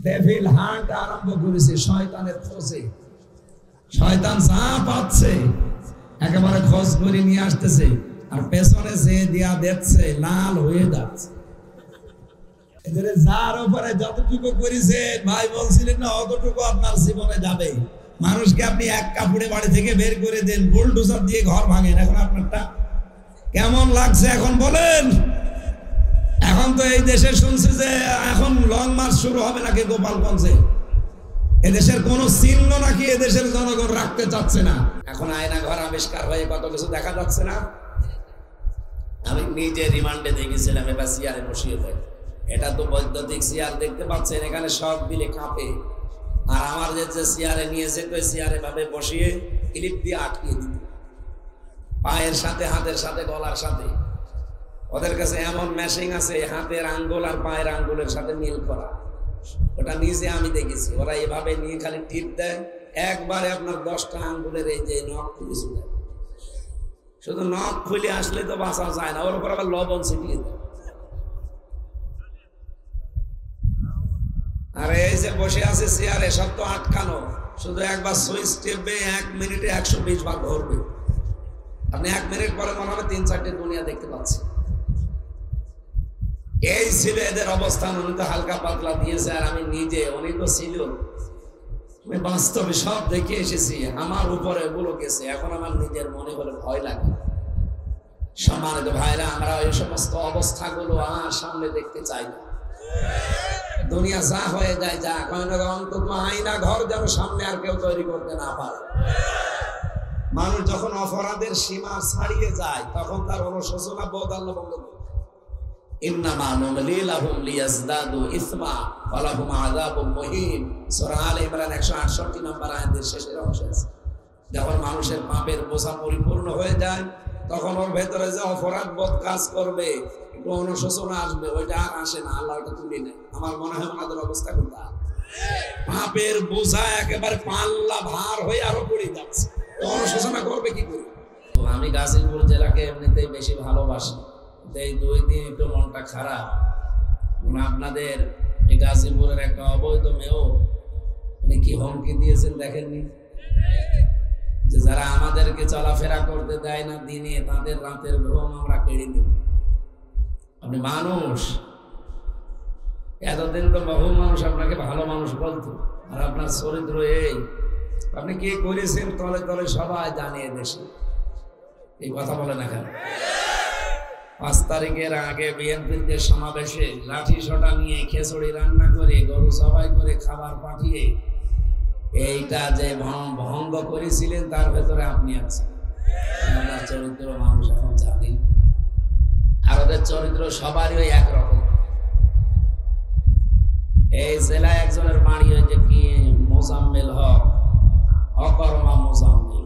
Devil hunt আরম্ভ করেছে শয়তানের খোঁজে। শয়তান যা পাচ্ছে একেবারে খোঁজ করে নিয়ে আসতেছে, আর পেছনে যে দিয়া দেখছে লাল হয়ে যাচ্ছে। এদের যার উপরে যতটুকু করেছে ভাই বলছিলেন না, অতটুকু আপনার জীবনে যাবে। মানুষকে আপনি এক কাপড়ে বাড়ি থেকে বের করে দেন, বুলডোজার দিয়ে ঘর ভাঙেন, এখন আপনারটা কেমন লাগছে এখন বলেন? এখন তো এই দেশে শুনছি যে এখন লং মার্চ শুরু হবে নাকি গোপালগঞ্জে। এদেশের কোন চিহ্ন নাকি এদেশের জনগণ রাখতে চাচ্ছে না। এখন আয়না ঘর আবিষ্কার হয়ে কত কিছু দেখা যাচ্ছে না। আমি নিজে রিমান্ডে দেখেছিলাম, এবার চেয়ারে বসিয়ে দেয়। এটা তো বৈদ্যুতিক চেয়ার দেখতে পাচ্ছেন, এখানে সব দিলে কাঁপে। আর আমার যে চেয়ারে নিয়েছে ওই চেয়ারে ভাবে বসিয়ে ক্লিপ দিয়ে আটকিয়ে দিত, পায়ের সাথে হাতের সাথে গলার সাথে। ওদের কাছে এমন মেশিন আছে হাতের আঙ্গুল আর পায়ের আঙ্গুলের সাথে মিল করা, ওটা নিজে আমি দেখেছি। ওরা এভাবে নিয়ে খালি টিপ দেয়, একবারে আপনার 10টা আঙ্গুলের এই যে নখ খুলে চলে। শুধু নখ খুলে আসলে তো বাঁচা যায় না, ওর উপর আবার লবণ ছিটিয়ে দেয়। আর এই যে বসে আছে চেয়ারে, সব তো আটকানো, শুধু একবার সুইচ টিপবে 1 মিনিটে 120 বার ঘুরবে। আপনি 1 মিনিট পরে মনে হবে 3-4টে দুনিয়া দেখতে পাচ্ছেন। এই ছিল এদের অবস্থান। উনি তো হালকা পাতলা দিয়েছে, আর আমি নিজে, উনি তো ছিল, আমি বাস্তবে সব দেখে এসেছি। আমার উপরে এগুলো গেছে, এখন আমার নিজের মনে হলে ভয় লাগে। সম্মানিত ভাইরা, আমরা এই সমস্ত অবস্থাগুলো আর সামনে দেখতে চাই না। দুনিয়া যা হয়ে যায় যা, অন্তত আয়না ঘর যেন সামনে আর কেউ তৈরি করতে না পারে। মানুষ যখন অপরাধের সীমা ছাড়িয়ে যায় তখন তার অনুশোচনা বোধ আল্লাহ বন্ধ করে। ইন্নামা নুমলি লাহুম লিয়াজদাদু ইসমা ওয়া লাহুম আযাবুম মুহিন। সূরা আলে ইমরান 168 নম্বর আয়াতের শেষের অংশে আছে। যখন মানুষের পাপের বোঝা পরিপূর্ণ হয়ে যায় তখন ওর ভেতরে যে অপরাধ বোধ কাজ করবে, একটু অনুশোচনা আসবে, ওইটা আর আসে না, আল্লাহ ওটা তুলে নেয়। আমার মনে হয় আমাদের অবস্থা কোনটা, পাপের বোঝা একেবারে পাল্লা ভার হয়ে আরো পড়ে যাচ্ছে, অনুশোচনা করবে কি করে? আমি গাজীপুর জেলাকে এমনিতেই বেশি ভালোবাসি, এই 2 দিন একটু মনটা খারাপ। আপনাদের এই গাজীপুরের একটা অবৈধ মেয়র, উনি কি হুমকি দিয়েছেন দেখেননি? যে যারা আমাদেরকে চলাফেরা করতে দেয় না দিনে, তাদের রাতের ঘুম আমরা কেড়ে নেব। আপনি মানুষ, এতদিন তো বহু মানুষ আপনাকে ভালো মানুষ বলতো, আর আপনার চরিত্র এই, আপনি কি করেছেন তলে তলে সবাই জানিয়ে দেশে। এই কথা বলে না কেন? 5 তারিখের আগে বিএনপির যে সমাবেশে লাঠি সোটা নিয়ে খিচুড়ি রান্না করে গরু সবাই করে খাবার পাঠিয়ে এইটা যে ভঙ্গ করেছিলেন, তার ভেতরে আপনি আছেন। আপনার চরিত্র মানুষ এখন জানি, আর ওদের চরিত্র সবারই ওই একরকম। এই জেলায় একজনের বাড়ি হয়েছে কি মোজাম্মেল হক, অকর্মা মোজাম্মেল,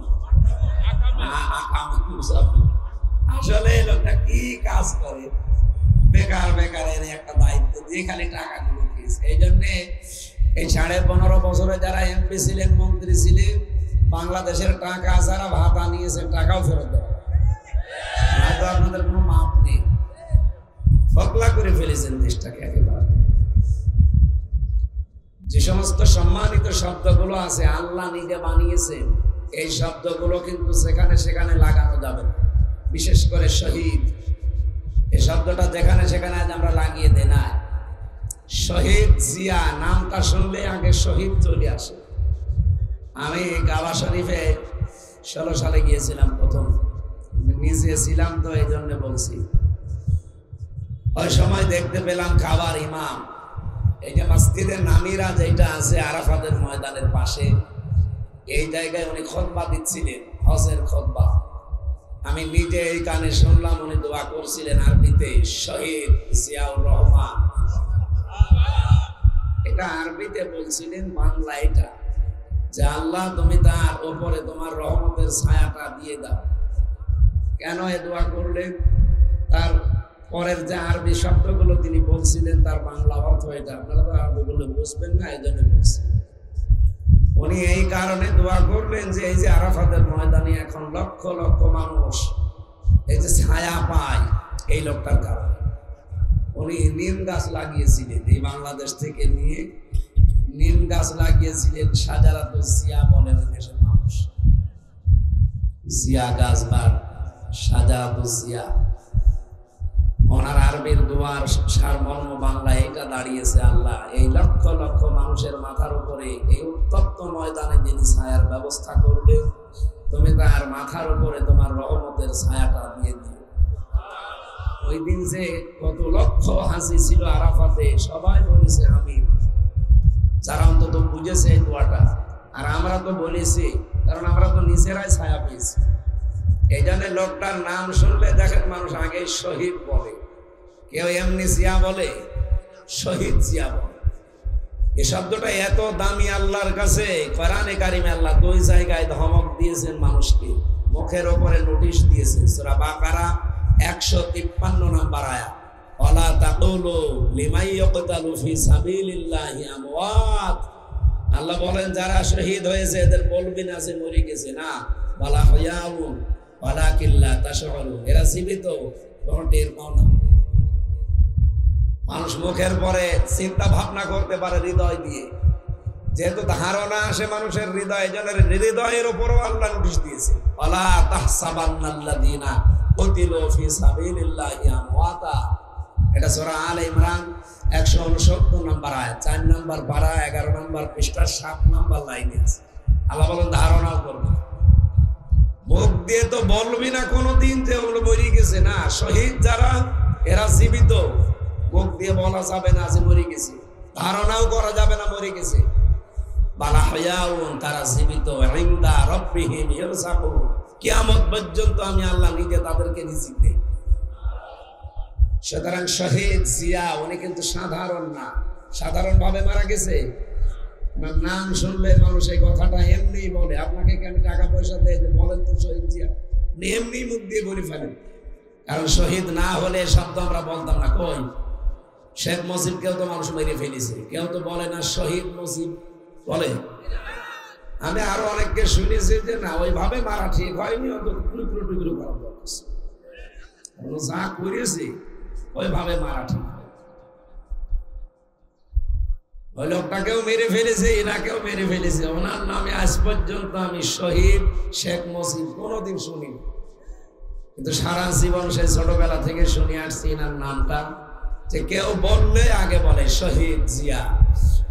আসলে লোকটা কি কাজ করে, বেকার বেকারের একটা দায়িত্ব দিয়ে খালি টাকাগুলো খেয়েছে। এই জন্যে এই 15.5 বছরে যারা এমপি ছিলেন, মন্ত্রী ছিলেন, বাংলাদেশের টাকা যারা ভাতা নিয়েছেন টাকাও ফেরত দেওয়া, আপনাদের কোনো মাপ নেই। ফকলা করে ফেলেছেন দেশটাকে একেবারে। যে সমস্ত সম্মানিত শব্দগুলো আছে আল্লাহ নিজে বানিয়েছেন, এই শব্দগুলো কিন্তু সেখানে সেখানে লাগানো যাবে না। বিশেষ করে শহীদ, এই শব্দটা যেখানে সেখানে আজ আমরা লাগিয়ে দেই না। শহীদ জিয়া নামটা শুনলে আগে শহীদ চলে আসে। আমি কাবা শরীফে 16 সালে গিয়েছিলাম, প্রথম নিজে ছিলাম তো এই জন্য বলছি। ওই সময় দেখতে পেলাম কাবার ইমাম, এই যে মসজিদের নামিরা যেটা আছে আরাফাতের ময়দানের পাশে, এই জায়গায় উনি খুতবা দিচ্ছিলেন, হজের খুতবা। আমি নিজে এই কানে শুনলাম, উনি দোয়া করছিলেন আরবিতে, শহীদ জিয়াউর রহমান। এটা আরবিতে বলছিলেন, বাংলা এটা, যে আল্লাহ তুমি তার উপরে তোমার রহমতের ছায়াটা দিয়ে দাও। কেন এ দোয়া করলেন? তার পরের যে আরবি শব্দগুলো তিনি বলছিলেন তার বাংলা অর্থ এটা, আপনারা তো আরবি বললে বুঝবেন না, এই জন্য বলছেন। উনি এই কারণে দোয়া করলেন যে এই যে আরাফাতের ময়দানে এখন লক্ষ লক্ষ মানুষ এই যে ছায়া পায়, এই লোকটার কারণে। উনি নিম গাছ লাগিয়েছিলেন, এই বাংলাদেশ থেকে নিয়ে নিম গাছ লাগিয়েছিলেন শাজারাতুল জিয়া বলে দেশের মানুষ। জিয়া গাছ বা শাজারাতুল জিয়া, ওনার আরবির দোয়ার সারমর্ম বাংলায় এটা দাঁড়িয়েছে, আল্লাহ এই লক্ষ লক্ষ মানুষের মাথার উপরে এই উত্তপ্ত ময়দানে যিনি ছায়ার ব্যবস্থা করবে, তুমি তার মাথার উপরে তোমার রহমতের ছায়াটা দিয়ে দিও। ওই দিন যে কত লক্ষ হাসি ছিল আরাফাতে, সবাই বলেছে আমিন, যারা অন্তত বুঝেছে এই দোয়াটা। আর আমরা তো বলেছি, কারণ আমরা তো নিজেরাই ছায়া পেয়েছি। এই জন্য লোকটার নাম শুনলে দেখেন মানুষ আগে শহীদ বলে, কেউ এমনি জিয়া বলে, শহীদ জিয়া বলে। এই শব্দটা এত দামি আল্লাহর কাছে, কোরআনে কারিমে আল্লাহ দুই জায়গায় ধমক দিয়েছেন মানুষকে, মুখের ওপরে নোটিশ দিয়েছে। সূরা বাকারা 153 নম্বর আয়াত, ওয়ালা তাকুলু লিমান ইয়াকতালু ফি সাবিলিল্লাহি আমওয়াত। আল্লাহ বলেন যারা শহীদ হয়েছে এদের বলবি না যে মরে গেছে, না, বালা হয়াউন ওয়ালাকিন লা তাশউরুন, এরা জীবিত, তোমরা টের পাও না। মানুষ মুখের পরে চিন্তা ভাবনা করতে পারে হৃদয় দিয়ে, যেহেতু ধারণা আসে মানুষের হৃদয়, জনের হৃদয়ের উপরও আল্লাহ নোটিশ দিয়েছে, ওয়ালা তাহসাবান্নাল্লাযীনা কুতিলু ফি সাবিলিল্লাহি আমওয়াতা। এটা সূরা আলে ইমরান 169 নম্বর আয়াত, 4 নম্বর পারা 11 নম্বর পৃষ্ঠা 7 নম্বর লাইনে আছে। আল্লাহ বলেন ধারণাও করবে, মুখ দিয়ে তো বলবি না কোনোদিন যে ওগুলো মরে গেছে, না, শহীদ যারা এরা জীবিত, মুখ দিয়ে বলা যাবে না যে মরে গেছে, ধারণাও করা যাবে না মরে গেছে। বালা হয়াউন, তারা জীবিত, ইনদা রাব্বিহিম ইরযাকুন, কিয়ামত পর্যন্ত আমি আল্লাহ নিজে তাদেরকে রিজিক দেই। সুতরাং শহীদ জিয়া উনি কিন্তু সাধারণ না, সাধারণ ভাবে মারা গেছে। নাম শুনলে মানুষ এই কথাটা এমনি বলে, আপনাকে কি আমি টাকা পয়সা দেয় যে বলেন তো শহীদ জিয়া, এমনি মুখ দিয়ে বলে ফেলেন। কারণ শহীদ না হলে শব্দ আমরা বলতাম না। কই শেখ মুজিবকেও তো মানুষ মেরে ফেলেছে, কেউ তো বলে না শহীদ মুজিব বলে। আমি আরো অনেককে শুনেছি যে না ওইভাবে মারা ঠিক হয়নি, অত টুকরো টুকরো করা দরকার, যা করেছে ওইভাবে মারা ঠিক হয়। ওই লোকটাকেও মেরে ফেলেছে, এনাকেও মেরে ফেলেছে। ওনার নামে আজ পর্যন্ত আমি শহীদ শেখ মুজিব কোনোদিন শুনিনি, কিন্তু সারা জীবন সেই ছোটবেলা থেকে শুনে আসছি এনার নামটা, যে কেউ বললে আগে বলে শহীদ জিয়া।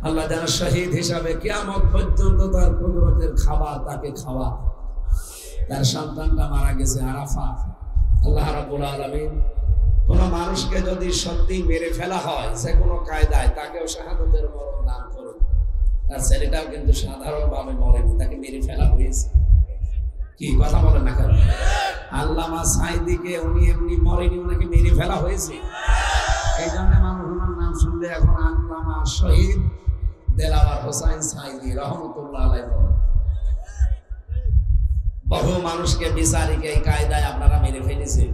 আল্লাহ যেন শহীদ হিসাবে কিয়ামত পর্যন্ত তার কুদরতের খাবার তাকে খাওয়া। তার সন্তানটা মারা গেছে আরাফা। আল্লাহ রাব্বুল আলামিন কোন মানুষকে যদি সত্যি মেরে ফেলা হয় যে কোনো কায়দায়, তাকেও শাহাদাতের মরণ দান করুন। তার ছেলেটাও কিন্তু সাধারণভাবে মরেনি, তাকে মেরে ফেলা হয়েছে। কি কথা বলেন না কেন? আল্লামা সাঈদীকে উনি এমনি মরেনি, ওনাকে মেরে ফেলা হয়েছে। এই জন্য মানুষ ওনার নাম শুনলে এখন আল্লামা শহীদ দেলাওয়ার হোসাইন সাঈদী রহমতুল্লাহ আলাইহি বলেন। বহু মানুষকে বিচারিকে এই কায়দায় আপনারা মেরে ফেলেছে।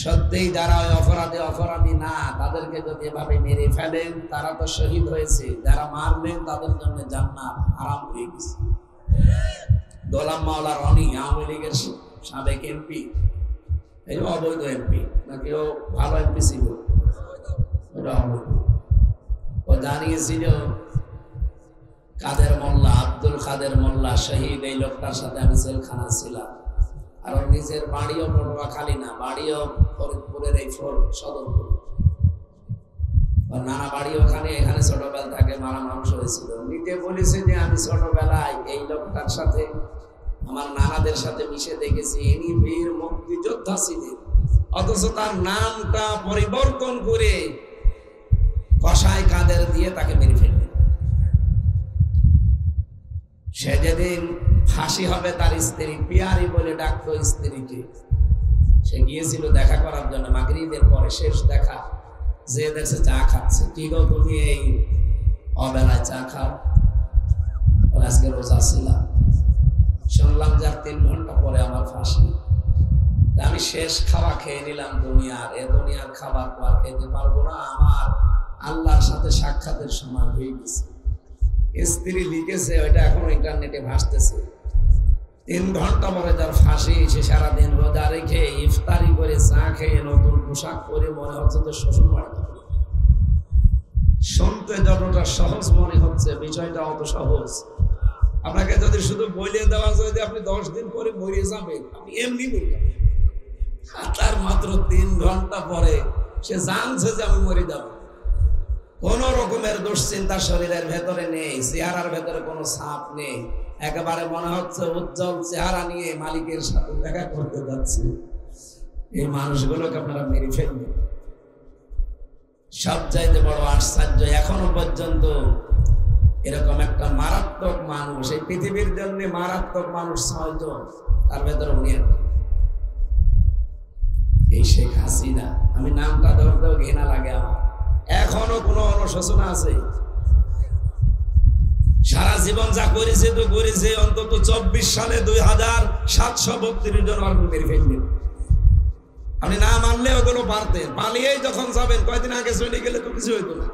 সত্যিই যারা ওই অপরাধী না, তাদেরকে যদি এভাবে মেরে ফেলেন তারা তো শহীদ হয়েছে, যারা মারলেন তাদের জন্য জান্নাত হারাম হয়ে গেছে। গোলাম মাওলা রনি আওয়ামী লীগের সাবেক এমপি, এই অবৈধ এমপি নাকি ও ভালো এমপি ছিল, ও জানিয়েছিল কাদের মোল্লা, আব্দুল কাদের মোল্লা শহীদ, এই লোকটার সাথে আমি জেলখানা ছিলাম। আর নিজের বাড়িও পটুয়াখালী না, বাড়িও ফরিদপুরের এই সদরপুর, নানা বাড়ি ওখানে। এখানে ছোটবেলা থেকে মারা মানুষ হয়েছিল। নিজে বলেছে যে আমি ছোটবেলায় এই লোকটার সাথে আমার নানাদের সাথে মিশে দেখেছি, ইনি বীর মুক্তিযোদ্ধা ছিলেন, অথচ তার নামটা পরিবর্তন করে কসাই কাদের দিয়ে তাকে মেরে ফেললেন। সে যেদিন ফাঁসি হবে তার স্ত্রী পিয়ারি বলে ডাকতো স্ত্রীকে, সে গিয়েছিল দেখা করার জন্য মাগরিবের পরে, শেষ দেখা। যে দেখছে চা খাচ্ছে, কি গো তুমি এই অবেলায় চা খাও? আজকে রোজা ছিলাম, শুনলাম যার 3 ঘন্টা পরে আমার ফাঁসি। আমি শেষ খাওয়া খেয়ে নিলাম দুনিয়ার, এ দুনিয়ার খাবার তো আর খেতে পারবো না, আমার আল্লাহর সাথে সাক্ষাতের সময় হয়ে গেছে। স্ত্রী লিখেছে, ওইটা এখন ইন্টারনেটে ভাসতেছে। 3 ঘন্টা পরে যার ফাঁসি, সে সারাদিন রোজা রেখে ইফতারি করে চা খেয়ে নতুন পোশাক পরে মনে হচ্ছে তো শ্বশুর বাড়ি। শুনতে যতটা সহজ মনে হচ্ছে বিষয়টা অত সহজ। আপনাকে যদি শুধু বলে দেওয়া যায় যে আপনি 10 দিন পরে মরে যাবেন, আপনি এমনি মরে যাবেন। তার মাত্র 3 ঘন্টা পরে সে জানছে যে আমি মরে যাব। কোন রকমের দুশ্চিন্তা শরীরের ভেতরে নেই, চেহারার ভেতরে কোনো ছাপ নেই, একেবারে মনে হচ্ছে উজ্জ্বল চেহারা নিয়ে মালিকের সাথে দেখা করতে যাচ্ছে। এই মানুষগুলোকে আপনারা মেরে ফেলবেন। সবচাইতে বড় আশ্চর্য, এখনো পর্যন্ত এরকম একটা মারাত্মক মানুষ, এই পৃথিবীর জন্য মারাত্মক মানুষ 6 জন, তার ভেতরে উনি একটা, এই শেখ হাসিনা। আমি নামটা ধরতেও ঘৃণা লাগে আমার। এখনো কোনো অনুশোচনা আছে? সারা জীবন যা করেছে তো করেছে, অন্তত 24 সালে 2732 জন মেরে ফেললেন। আপনি না মানলে ওগুলো পারতেন, পালিয়েই যখন যাবেন, কয়দিন আগে চলে গেলে তো কিছু হইতো না।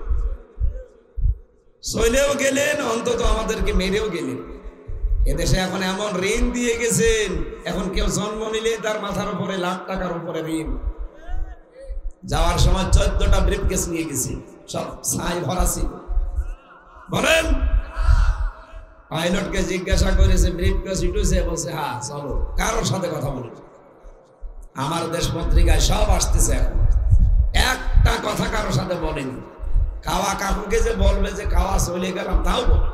চলেও গেলেন, অন্তত আমাদেরকে মেরেও গেলেন। এদেশে এখন এমন ঋণ দিয়ে গেছেন, এখন কেউ জন্ম নিলে তার মাথার উপরে লাখ টাকার উপরে ঋণ। যাওয়ার সময় 14টা ব্রিফকেস নিয়ে গেছি, সব ছাই ভরা ছিল। বলেন, পাইলটকে জিজ্ঞাসা করেছে ব্রিফকেস উঠেছে, বলছে হ্যাঁ চলো। কারোর সাথে কথা বলে আমার দেশ পত্রিকায় সব আসতেছে, এখন একটা কথা কারোর সাথে বলেনি। খাওয়া কাকুকে যে বলবে যে খাওয়া চলে গেলাম, তাও বলে।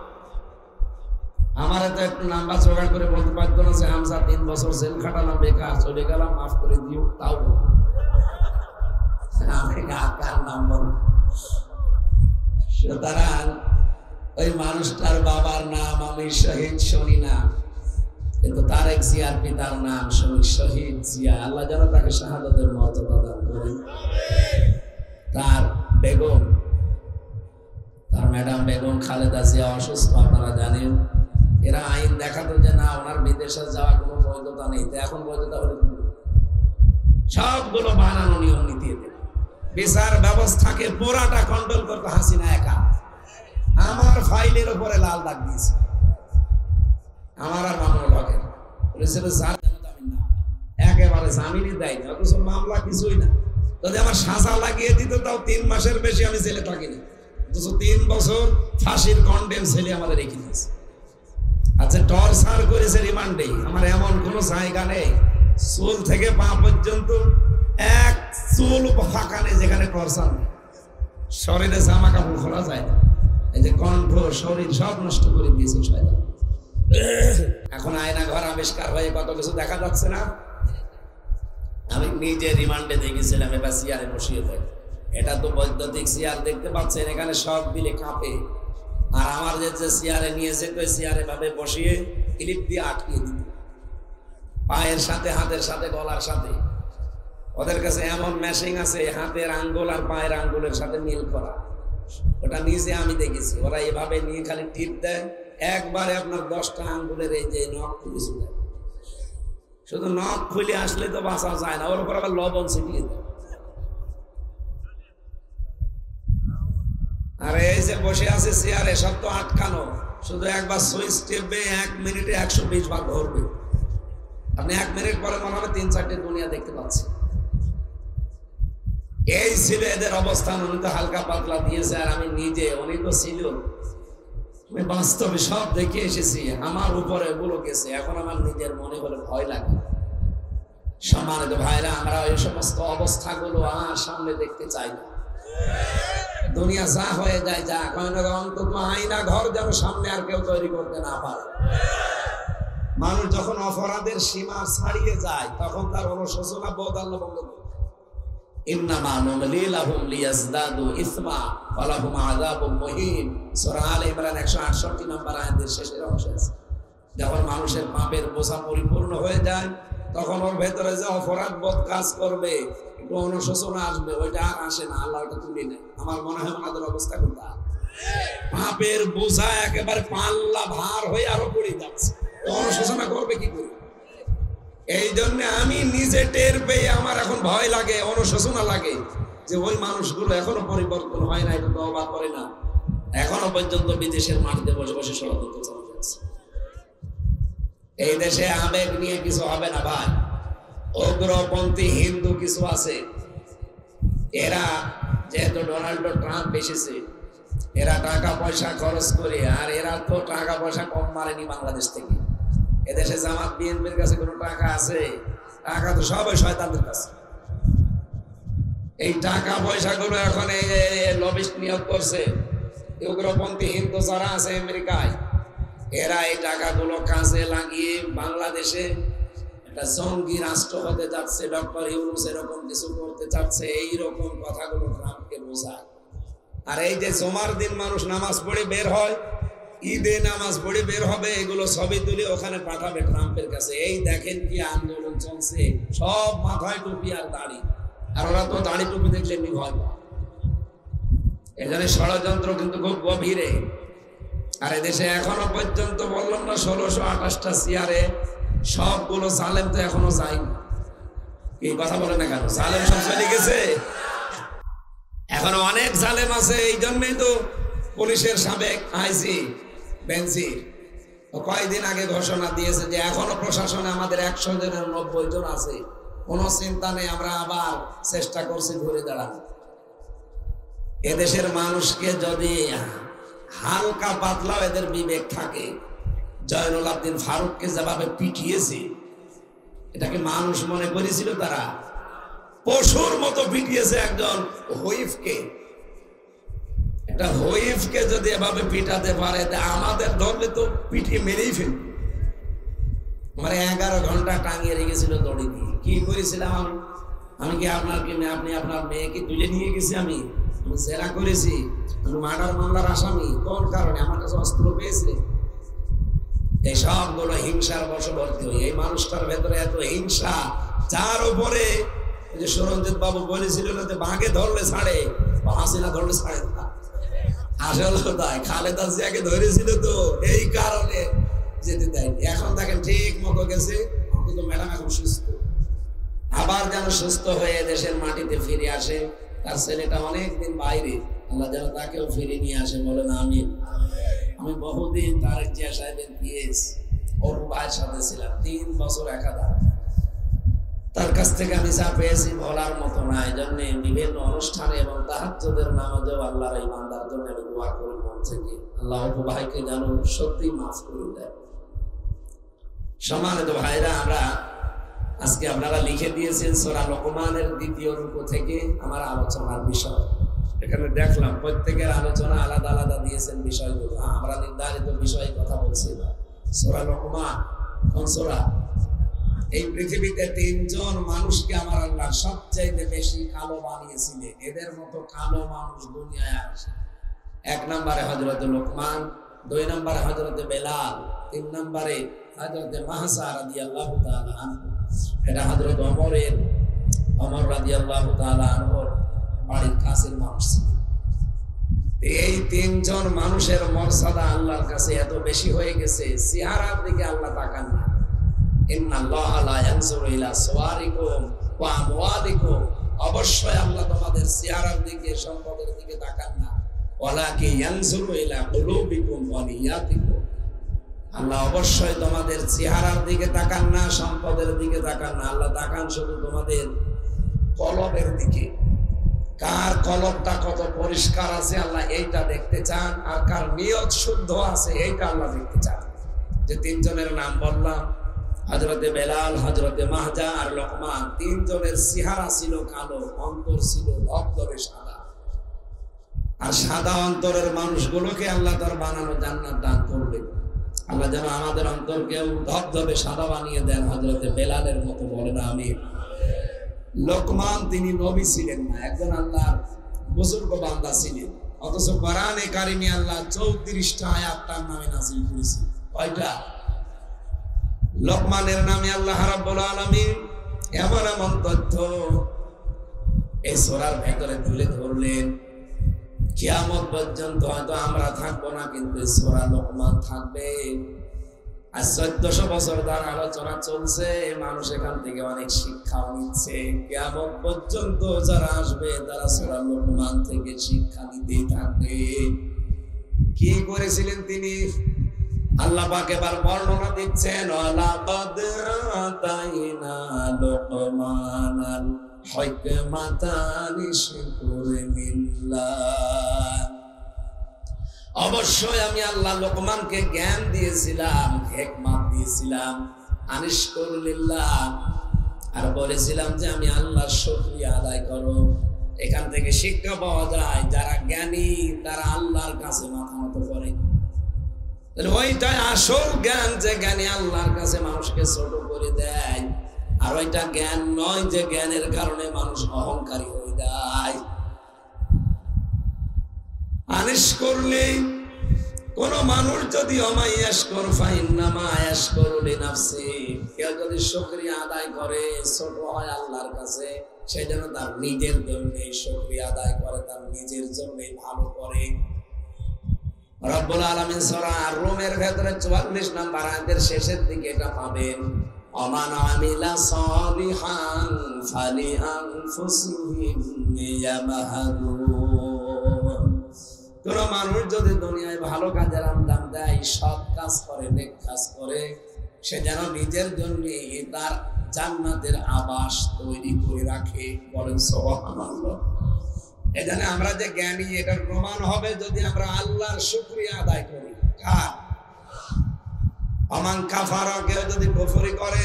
আমার তো একটু নাম্বার জোগাড় করে বলতে পারতো না যে হামজা 3 বছর জেল খাটালাম, বেকার চলে গেলাম, মাফ করে দিও, তাও বলে। আমি কার নাম বলবো? সুতরাং ওই মানুষটার বাবার নাম আমি শহীদ শুনি না, কিন্তু তারেক জিয়ার পিতার নাম শুনি শহীদ জিয়া। আল্লাহ যেন তাকে শাহাদাতের মর্যাদা দান করেন। তার বেগম, তার ম্যাডাম বেগম খালেদা জিয়া অসুস্থ, আপনারা জানেন। এরা আইন দেখাতো যে না, ওনার বিদেশে যাওয়ার কোনো বৈধতা নেই। তো এখন বৈধতা হলে সবগুলো বানানো নিয়ম নীতি। বিচার ব্যবস্থাকে পুরাটা কন্ট্রোল করতে হাসিনা একা। আমার ফাইলের উপরে লাল দাগ দিয়েছে, আমার আর মামুনুল হকের। বলেছিল একেবারে জামিনই দেয় না, অথচ মামলা কিছুই না। যদি আমার সাজা লাগিয়ে দিত তাও 3 মাসের বেশি আমি জেলে থাকিনি, অথচ 3 বছর ফাঁসির কন্ডেম ছেলে আমাদের রেখে দিয়েছে। আচ্ছা, টর্চার করেছে রিমান্ডে, আমার এমন কোনো জায়গা নেই চুল থেকে পা পর্যন্ত এক চুল ফাঁকা নেই যেখানে টর্চার নেই। শরীরে জামা কাপড় খোলা যায় না, এই যে কণ্ঠ, শরীর সব নষ্ট করে দিয়েছে শয়তান। এখন আয়না ঘর আবিষ্কার হয়ে কত কিছু দেখা যাচ্ছে না। আমি নিজে রিমান্ডে দেখেছিলাম, এবার চেয়ারে বসিয়ে দেয়। এটা তো বৈদ্যুতিক চেয়ার দেখতে পাচ্ছেন, এখানে সব দিলে কাঁপে। আর আমার যে চেয়ারে নিয়েছে, তো চেয়ারে ভাবে বসিয়ে ক্লিপ দিয়ে আটকিয়ে দিত, পায়ের সাথে, হাতের সাথে, গলার সাথে। ওদের কাছে এমন মেশিন আছে, হাতের আঙ্গুল আর পায়ের আঙ্গুলের সাথে মিল করা। ওটা নিজে আমি দেখেছি। ওরা এভাবে নিয়ে খালি টিপ দেয়, একবারে আপনার 10টা আঙ্গুলের এই যে নখ খুলে শুনে, শুধু নখ খুলে আসলে তো বাঁচা যায় না, ওর উপর আবার লবণ ছিটিয়ে দেয়। আর এই যে বসে আছে চেয়ারে, সব তো আটকানো, শুধু একবার সুইচ টিপবে, 1 মিনিটে 120 বার ঘুরবে। আপনি 1 মিনিট পরে মনে হবে 3-4টে দুনিয়া দেখতে পাচ্ছেন। এই ছিল এদের অবস্থান। উনি তো হালকা পাতলা দিয়েছে, আর আমি নিজে, উনি তো ছিল, আমি বাস্তবে সব দেখে এসেছি। আমার উপরে এগুলো গেছে, এখন আমার নিজের মনে হলে ভয় লাগে। সম্মানিত ভাইরা, আমরা এই সমস্ত অবস্থাগুলো আর সামনে দেখতে চাই না। দুনিয়া যা হয়ে যায় যা, অন্তত আয়না ঘর যেন সামনে আর কেউ তৈরি করতে না পারে। মানুষ যখন অপরাধের সীমা ছাড়িয়ে যায়, তখন তার অনুশোচনা বোধ আল্লাহ বন্ধ করে। ইন্নামা নুমলি লাহুম লিয়াজদাদু ইসমা ওয়া লাহুম আযাবুম মুহিন। সূরা আলে ইমরান 168 নম্বর আয়াতের শেষের অংশে আছে। যখন মানুষের পাপের বোঝা পরিপূর্ণ হয়ে যায়, তখন ওর ভেতরে যে অপরাধ বোধ কাজ করবে, একটু অনুশোচনা আসবে, ওইটা আর আসে না, আল্লাহ ওটা তুলে নেয়। আমার মনে হয় আমাদের অবস্থা কোনটা, পাপের বোঝা একেবারে পাল্লা ভার হয়ে আরো পড়ে যাচ্ছে, অনুশোচনা করবে কি করে? এই জন্য আমি নিজে টের পেয়ে আমার এখন ভয় লাগে, অনুশোচনা লাগে যে ওই মানুষগুলো এখনো পরিবর্তন হয় না, এটা তওবা করে না, এখনো পর্যন্ত বিদেশের মাটিতে বসে বসে ষড়যন্ত্র চালিয়ে যাচ্ছে। এই দেশে আবেগ নিয়ে কিছু হবে না ভাই। উগ্রপন্থী হিন্দু কিছু আছে, এরা যেহেতু ডোনাল্ড ট্রাম্প এসেছে, এরা টাকা পয়সা খরচ করে, আর এরা তো টাকা পয়সা কম মারেনি বাংলাদেশ থেকে। এদেশে জামাত বিএনপির কাছে কোনো টাকা আছে? টাকা তো সবাই শয়তানদের কাছে। এই টাকা পয়সা গুলো এখন এই লবিস্ট নিয়োগ করছে উগ্রপন্থী হিন্দু যারা আছে আমেরিকায়, এরা এই টাকাগুলো কাজে লাগিয়ে বাংলাদেশে একটা জঙ্গি রাষ্ট্র হতে যাচ্ছে, ডক্টর ইউনূস এরকম কিছু করতে চাচ্ছে, এইরকম কথাগুলো ট্রাম্পকে বোঝায়। আর এই যে জুমার দিন মানুষ নামাজ পড়ে বের হয়, ঈদে নামাজ পড়ে বের হবে, এগুলো সবই তুলে ওখানে পাঠাবে ট্রাম্পের কাছে। এই দেখেন কি আন্দোলন চলছে, সব মাথায় টুপি আর দাড়ি, আর ওরা তো দাড়ি টুপি দেখলে এমনি ভয় পায়। এখানে ষড়যন্ত্র কিন্তু খুব গভীরে। আর এদেশে এখনো পর্যন্ত বললাম না 1628টা চেয়ারে সবগুলো জালেম তো এখনো যায়নি। কি কথা বলে না কেন? জালেম সব চলে গেছে, এখনো অনেক জালেম আছে। এই জন্যই তো পুলিশের সাবেক আইজি বেনজির কয়েকদিন আগে ঘোষণা দিয়েছে যে এখনো প্রশাসনে আমাদের 100 জনের 90 জন আছে, কোনো চিন্তা নেই, আমরা আবার চেষ্টা করছি ঘুরে দাঁড়ানো। এদেশের মানুষকে যদি হালকা পাতলা এদের বিবেক থাকে, জয়নুল আবদিন ফারুককে যেভাবে পিটিয়েছে, এটাকে মানুষ মনে করেছিল? তারা পশুর মতো পিটিয়েছে একজন হুইফকে। একটা হুইফকে যদি এভাবে পিটাতে পারে, আমাদের ধরলে তো পিটিয়ে মেরেই ফেলবে। আমার 11 ঘন্টা টাঙিয়ে রেখেছিল দড়ি দিয়ে। কি করেছিলাম আমি? কি আপনার কি আপনি আপনার মেয়েকে তুলে নিয়ে গেছি? আমি জেরা করেছি, আমি মার্ডার মামলার আসামি। কোন কারণে? আমার কাছে অস্ত্র পেয়েছে। এই সবগুলো হিংসার বশবর্তী হয়ে এই মানুষটার ভেতরে এত হিংসা, যার উপরে যে সুরঞ্জিত বাবু বলেছিল না যে বাঘে ধরলে ছাড়ে, হাসিনা ধরলে ছাড়ে না। আসলে তাই, খালেদা জিয়াকে ধরেছিল তো এই কারণে যেতে দেয়। এখন দেখেন ঠিক মতো গেছে, কিন্তু ম্যাডাম এখন সুস্থ, আবার যেন সুস্থ হয়ে দেশের মাটিতে ফিরে আসে। তার ছেলেটা অনেকদিন বাইরে, আল্লাহ যেন তাকেও ফিরে নিয়ে আসে, বলে না আমি। আমি বহুদিন তারেক জিয়া সাহেবের পিএস ওর ভাইয়ের সাথে ছিলাম, 3 বছর একাধারে। তার কাছ থেকে আমি যা পেয়েছি বলার মতো না। এই জন্য বিভিন্ন অনুষ্ঠানে এবং তাহাজ্জুদের নামাজেও আল্লাহর এই বান্দার জন্য আমি দোয়া করি মন থেকে, আল্লাহ অপু ভাইকে যেন সত্যি মাফ করে দেয়। সম্মানিত ভাইরা, আমরা আজকে আপনারা লিখে দিয়েছেন সূরা লোকমানের 2য় রুকু থেকে আমার আলোচনার বিষয়। এখানে দেখলাম প্রত্যেকের আলোচনা আলাদা আলাদা দিয়েছেন বিষয়গুলো। আমরা নির্ধারিত বিষয়ে কথা বলছি না। সূরা লোকমান কোন সূরা? এই পৃথিবীতে 3 জন মানুষকে আমার আল্লাহ সবচাইতে বেশি কালো বানিয়েছিলেন। এদের মতো কালো মানুষ দুনিয়ায় আসে। 1 নম্বরে হযরত লোকমান, 2 নম্বরে হযরত বেলাল, 3 নম্বরে হযরত মাহসা রাদিয়াল্লাহু তাআলা আনহু। এটা হযরত ওমর রাদিয়াল্লাহু তাআলা আনহুর বাড়ির কাছের মানুষ ছিলেন। এই 3 জন মানুষের মর্যাদা আল্লাহর কাছে এত বেশি হয়ে গেছে, চেহারার দিকে আল্লাহ তাকান না। ইন্নাল্লাহা লা ইয়ানজুরু ইলা সুওয়ারিকুম ওয়া আমওয়ালিকুম, অবশ্যই আল্লাহ তোমাদের চেহারার দিকে, সম্পদের দিকে তাকান না। ওয়ালাকিন ইয়ানজুরু ইলা কুলুবিকুম ওয়া নিয়াতিকুম, আল্লাহ অবশ্যই তোমাদের চেহারার দিকে তাকান না, সম্পদের দিকে তাকান না। আল্লাহ তাকান শুধু তোমাদের কলবের দিকে। কার কলবটা কত পরিষ্কার আছে আল্লাহ এইটা দেখতে চান, আর কার নিয়ত শুদ্ধ আছে এইটা আল্লাহ দেখতে চান। যে 3 জনের নাম বললাম, হযরতে বেলাল, হযরতে মাহজা আর লোকমান, 3 জনের চেহারা ছিল কালো, অন্তর ছিল ধবধবে সাদা। আর সাদা অন্তরের মানুষগুলোকে আল্লাহ তার বানানো জান্নাত দান করবেন। আল্লাহ যেন আমাদের অন্তরকেও ধবধবে সাদা বানিয়ে দেন, হযরতে বেলালের মতো, বলেন আমিন। লোকমান তিনি নবী ছিলেন না, একজন আল্লাহর বুজুর্গ বান্দা ছিলেন, অথচ কোরআনে কারিমে আল্লাহ 34টা আয়াত তার নামে নাযিল করেছেন। কয়টা? লোকমানের নামে আল্লাহ রাব্বুল আলামিন এমন এমন তথ্য এই সূরার ভেতরে তুলে ধরলেন, কিয়ামত পর্যন্ত হয়তো আমরা থাকবো না, কিন্তু সূরা লোকমান থাকবে। আর 1400 বছর ধরে আলোচনা চলছে, মানুষ এখান থেকে অনেক শিক্ষা নিচ্ছে। কিয়ামত পর্যন্ত যারা আসবে তারা সূরা লোকমান থেকে শিক্ষা নিতেই থাকবে। কি করেছিলেন তিনি? আল্লাহ পাক এবার বর্ণনা দিচ্ছেন, ওয়ালাকাদ আতাইনা লোকমানাল হিকমাতা লিশকুর মিল্লাহ। অবশ্যই আমি আল্লাহ লোকমানকে জ্ঞান দিয়েছিলাম, হিকমত দিয়েছিলাম, আনিশকুরুলিল্লাহ, আর বলেছিলাম যে আমি আল্লাহর শুকরিয়া আদায় করো। এখান থেকে শিক্ষা পাওয়া যায় যারা জ্ঞানী তারা আল্লাহর কাছে মাথা নত করে। ওইটাই আসল জ্ঞান, যে জ্ঞানী আল্লাহর কাছে মানুষকে ছোট করে দেয়। আর ওইটা জ্ঞান নয় যে জ্ঞানের কারণে মানুষ অহংকারী হয়ে যায়। আনিশ করলে কোন মানুষ যদি কেউ যদি শুকরিয়া আদায় করে, ছোট হয় আল্লাহর কাছে, সেই জন্য তার নিজের জন্য শুকরিয়া আদায় করে, তার নিজের জন্য ভালো করে। রব্বুল আলামিন সূরা আর-রুমের ভেতরে 44 নম্বর আয়াতের শেষের দিকে এটা পাবেন, ওমান আমিলা সালিহান ফালিআনফুসিহিম ইয়ামহাদুন। কোন মানুষ যদি দুনিয়ায় ভালো কাজের আঞ্জাম দেয়, সৎ কাজ করে, নেক কাজ করে, সে যেন নিজের জন্য তার জান্নাতের আবাস তৈরি করে রাখে। বলেন সুবহানাল্লাহ। এখানে আমরা যে জ্ঞানী এটার প্রমাণ হবে যদি আমরা আল্লাহর শুকরিয়া আদায় করি। কার? আমান কাফারা, কেউ যদি কুফরি করে,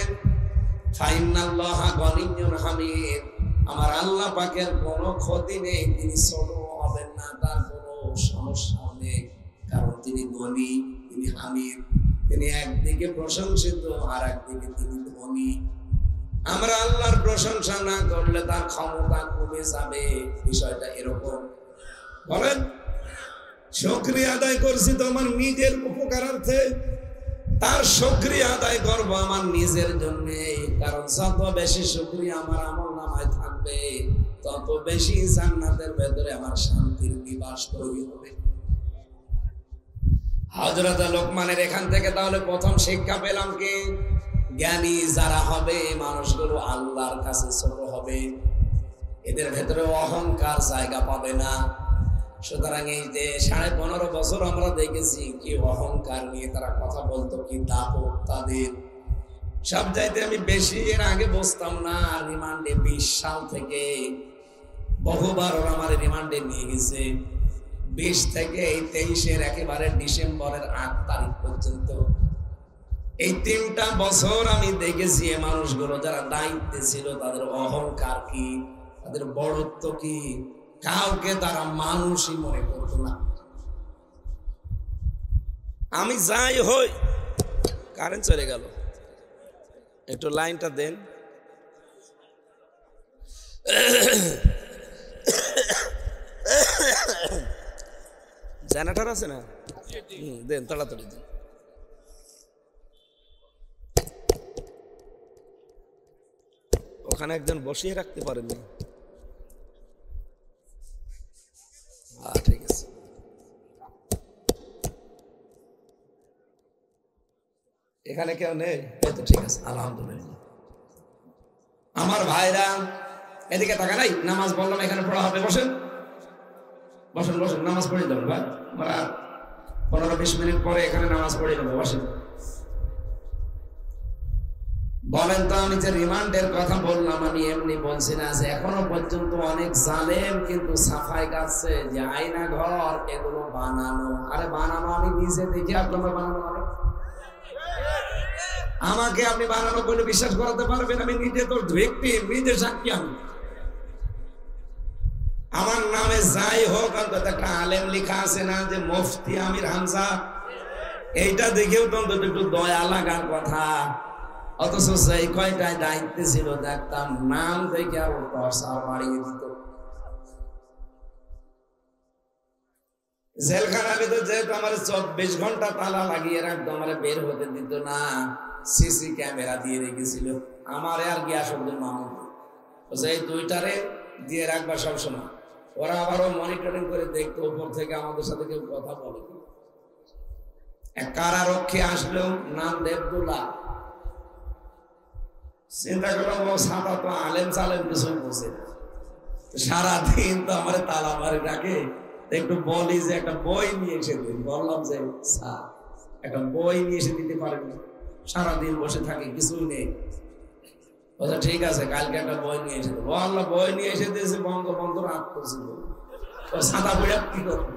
ফাইন্নাল্লাহা গনিয়্যুন হামিদ, আমার আল্লাহ পাকের কোনো ক্ষতি নেই, তিনি ছোট হবেন না, তার কোনো সমস্যা নেই, কারণ তিনি গনি, তিনি হামিদ, তিনি একদিকে প্রশংসিত আর একদিকে তিনি ধনী। আমরা আল্লাহর প্রশংসা না করলে তার ক্ষমতা কমে যাবে, বিষয়টা এরকম। বলেন, শুকরিয়া আদায় করছি তো আমার নিজের উপকারার্থে, তার শুকরিয়া আদায় করব আমার নিজের জন্য, কারণ যত বেশি শুকরিয়া আমার আমলনামায় থাকবে তত বেশি জান্নাতের ভেতরে আমার শান্তির নিবাস তৈরি হবে। হযরত লোকমানের এখান থেকে তাহলে প্রথম শিক্ষা পেলাম কি, জ্ঞানী যারা হবে মানুষগুলো আল্লাহর কাছে ছোট হবে, এদের ভেতরে অহংকার জায়গা পাবে না। সুতরাং এই যে 15.5 বছর আমরা দেখেছি কি অহংকার নিয়ে তারা কথা বলতো, কি দাপট তাদের। সব চাইতে আমি বেশি এর আগে বসতাম না, রিমান্ডে 20 সাল থেকে বহুবার ওরা আমার রিমান্ডে নিয়ে গেছে। 20 থেকে 23-এর একেবারে ডিসেম্বরের 8 তারিখ পর্যন্ত এই 3টা বছর আমি দেখেছি এই মানুষগুলো যারা দায়িত্বে ছিল তাদের অহংকার কি, তাদের বড়ত্ব কি, কাউকে তারা মানুষই মনে করতো না। আমি যাই হই, কারেন্ট চলে গেল, একটু লাইনটা দেন। জেনারেটর আছে না? দেন তাড়াতাড়ি দেন। ওখানে একজন বসিয়ে রাখতে পারেন না? ঠিক আছে। এখানে কেউ নেই? ঠিক আছে, আলহামদুলিল্লাহ। আমার ভাইরা এদিকে টাকা নাই, নামাজ বললাম এখানে পড়া হবে, বসেন বসেন বসেন, নামাজ পড়ে যাবেন ভাই। আমরা 15-20 মিনিট পরে এখানে নামাজ পড়ে যাবো, বসেন। বলেন তো, আমি যে রিমান্ডের কথা বললাম আমি এমনি বলছি না, যে এখনো পর্যন্ত অনেক জালেম কিন্তু সাফাই গাচ্ছে যে আয়না ঘর এগুলো বানানো। আরে বানানো আমি নিজে দেখি, আপনারা বানানো মানে আমাকে আপনি বানানো বলে বিশ্বাস করাতে পারবেন? আমি নিজে তো ভিকটিম, নিজে সাক্ষী। আমি আমার নামে যাই হোক অন্তত একটা আলেম লেখা আছে না, যে মুফতি আমির হামজা, এইটা দেখেও তো অন্তত একটু দয়া লাগার কথা। অথচ সেই কয়টায় দায়িত্বে ছিল দেখতাম নাম দেখে আরো পয়সা বাড়িয়ে দিত। জেলখানার ভিতর যেহেতু আমার 24 ঘন্টা তালা লাগিয়ে রাখতো, আমার বের হতে দিত না, সিসি ক্যামেরা দিয়ে রেখেছিল। আমার আর গিয়াসউদ্দিন মাহমুদ, এই 2টারে দিয়ে রাখবা সবসময়। ওরা আবারও মনিটরিং করে দেখতো উপর থেকে আমাদের সাথে কেউ কথা বলে। এক কারারক্ষী আসলো, নাম দেবদুল্লাহ। চিন্তা করলাম ও সাদা তো আলেম সালেম কিছুই বসে, সারাদিন তো আমার তালা মারি রাখে, একটু বলি যে একটা বই নিয়ে এসে দিন। বললাম যে স্যার একটা বই নিয়ে এসে দিতে পারেন? সারাদিন বসে থাকে, কিছুই নেই। বলছে ঠিক আছে, কালকে একটা বই নিয়ে এসে দেবো। আল্লাহ বই নিয়ে এসে দিয়েছে, বঙ্গবন্ধু রাত করছিল, সাদা বইটা কি করবো?